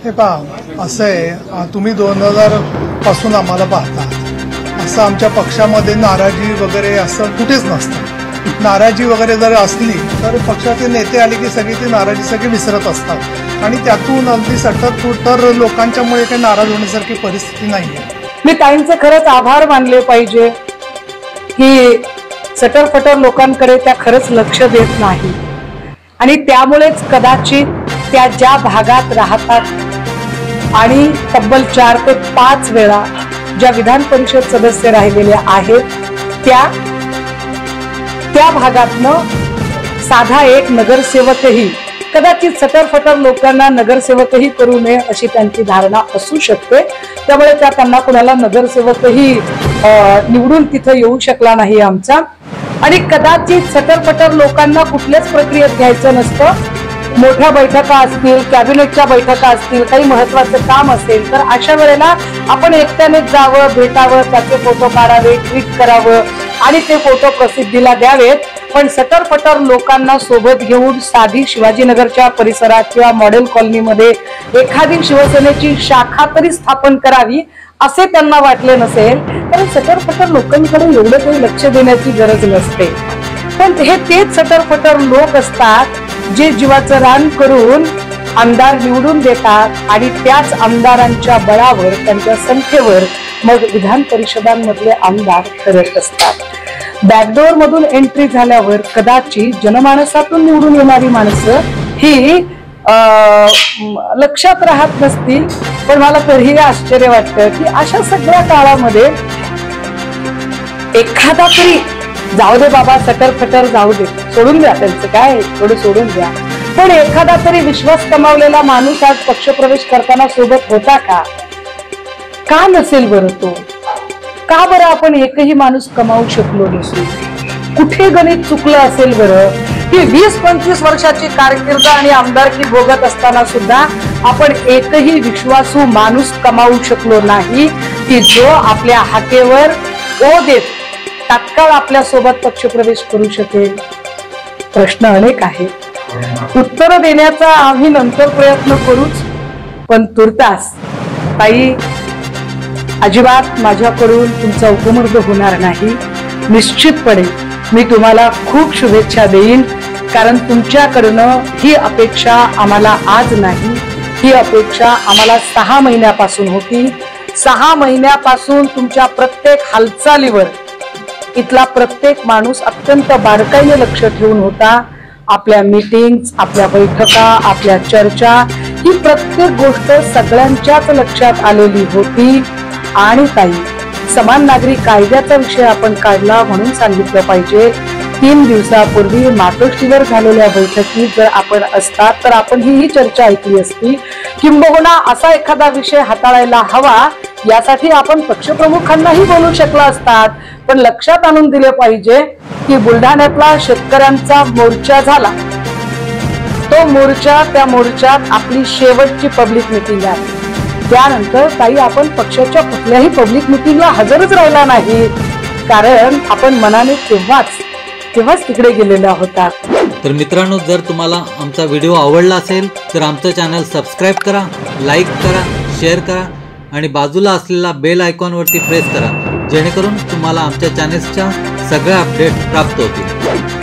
हे पहा असं आहे, तुम्ही 2000 पासून आम्हाला पाहता, असं आमच्या पक्षामध्ये नाराजी वगैरे असं कुठेच नसतं. नाराजी वगैरे जर असली तर पक्षाचे नेते आले की सगळी ती नाराजी सगळी विसरत असतात आणि त्यातून अगदी सतत तर लोकांच्यामुळे काही नाराज होण्यासारखी परिस्थिती नाही आहे. मी ताईंचे खरंच आभार मानले पाहिजे की सटरफटर लोकांकडे त्या खरंच लक्ष देत नाही आणि त्यामुळेच कदाचित त्या ज्या भागात राहतात आणि तब्बल 4 ते 5 वेळा ज्या विधान परिषद सदस्य राहिलेल्या आहेत त्या भागातनं साधा एक नगरसेवकही कदाचित सटरफटर लोकांना नगरसेवकही करू नये अशी त्यांची धारणा असू शकते. त्यामुळे त्यांना कुणाला नगरसेवकही निवडून तिथं येऊ शकला नाही आमचा. आणि कदाचित सटरफटर लोकांना कुठल्याच प्रक्रियेत घ्यायचं नसतं. मोठ्या बैठका असतील, कॅबिनेटच्या बैठका असतील, काही महत्वाचं काम असेल तर अशा वेळेला आपण एकट्यानेच जावं, भेटावं, त्याचे फोटो काढावे, ट्विट करावं आणि ते फोटो प्रसिद्धीला द्यावेत. पण सटरफटर लोकांना सोबत घेऊन साधी शिवाजीनगरच्या परिसरात किंवा मॉडेल कॉलनीमध्ये एखादी शिवसेनेची शाखा तरी स्थापन करावी असे त्यांना वाटले नसेल तर सटरफटर लोकांकडे एवढं काही लक्ष देण्याची गरज नसते. पण हे तेच सटरफटर लोक असतात जे जीवाचं रान करून आमदार निवडून देतात आणि त्याच आमदारांच्या बळावर, त्यांच्या संख्येवर मग विधान परिषदांमधले आमदार ठरत असतात. बॅकडोर मधून एंट्री झाल्यावर कदाचित जनमानसातून निवडून येणारी माणसं ही लक्षात राहत नसतील. पण मला तरीही आश्चर्य वाटतं की अशा सगळ्या काळामध्ये एखादा तरी, जाऊ दे बाबा सटरफटर जाऊ दे, सोडून द्या त्यांचं काय, थोडं सोडून द्या, पण एखादा तरी विश्वास कमावलेला माणूस आज पक्षप्रवेश करताना सोबत होता का नसेल बरं तो? का बरं आपण एकही माणूस कमावू शकलो नसू? कुठे गणित चुकलं असेल बरं की 20-25 वर्षाची कारकीर्द आणि आमदारकी भोगत असताना सुद्धा आपण एकही विश्वासू माणूस कमावू शकलो नाही की जो आपल्या हाकेवर ओ देत तात्काळ आपल्या सोबत पक्षप्रवेश करू शकेल. प्रश्न अनेक आहेत, उत्तर देण्याचा आम्ही नंतर प्रयत्न करूच. पण तुर्तास ताई, अजिबात माझ्याकडून तुमचा उपमर्द होणार नाही. निश्चितपणे मी तुम्हाला खूप शुभेच्छा देईन, कारण तुमच्याकडनं ही अपेक्षा आम्हाला आज नाही, ही अपेक्षा आम्हाला 6 महिन्यापासून होती. 6 महिन्यापासून तुमच्या प्रत्येक हालचालीवर इथला प्रत्येक माणूस अत्यंत बारकाईने लक्ष ठेवून होता. आपल्या मीटिंग्स, आपल्या बैठका, आपल्या चर्चा, ही प्रत्येक गोष्ट सगळ्यांच्याच लक्षात आलेली होती. आणि ताई, समान नागरी कायद्याचा विषय आपण काढला म्हणून सांगितलं पाहिजे. 3 दिवसापूर्वी मातोश्रीवर झालेल्या बैठकीत जर आपण असतात तर आपण ही चर्चा ऐकली असती. किंबहुना असा एखादा विषय हाताळायला हवा यासाठी आपण पक्षप्रमुखांनाही बोलू शकला असतात. पण लक्षात आणून दिले पाहिजे की बुलढाण्यातला शेतकऱ्यांचा मोर्चा झाला, तो मोर्चा, त्या मोर्चात आपली शेवटची पब्लिक मिटिंग आहे. त्यानंतर ताई आपण पक्षाच्या कुठल्याही पब्लिक मिटिंगला हजरच राहिला नाही, कारण आपण मनाने तेव्हाच तिकडे गेलेला होता. तर मित्रांनो, जर तुम्हाला आमचा व्हिडिओ आवडला असेल तर आमचं चॅनल सबस्क्राईब करा, लाईक करा, शेअर करा आणि बाजूला असलेला बेल आयकॉनवरती प्रेस करा, जेणेकरून तुम्हाला आमच्या चॅनेल्सच्या सगळ्या अपडेट प्राप्त होतील.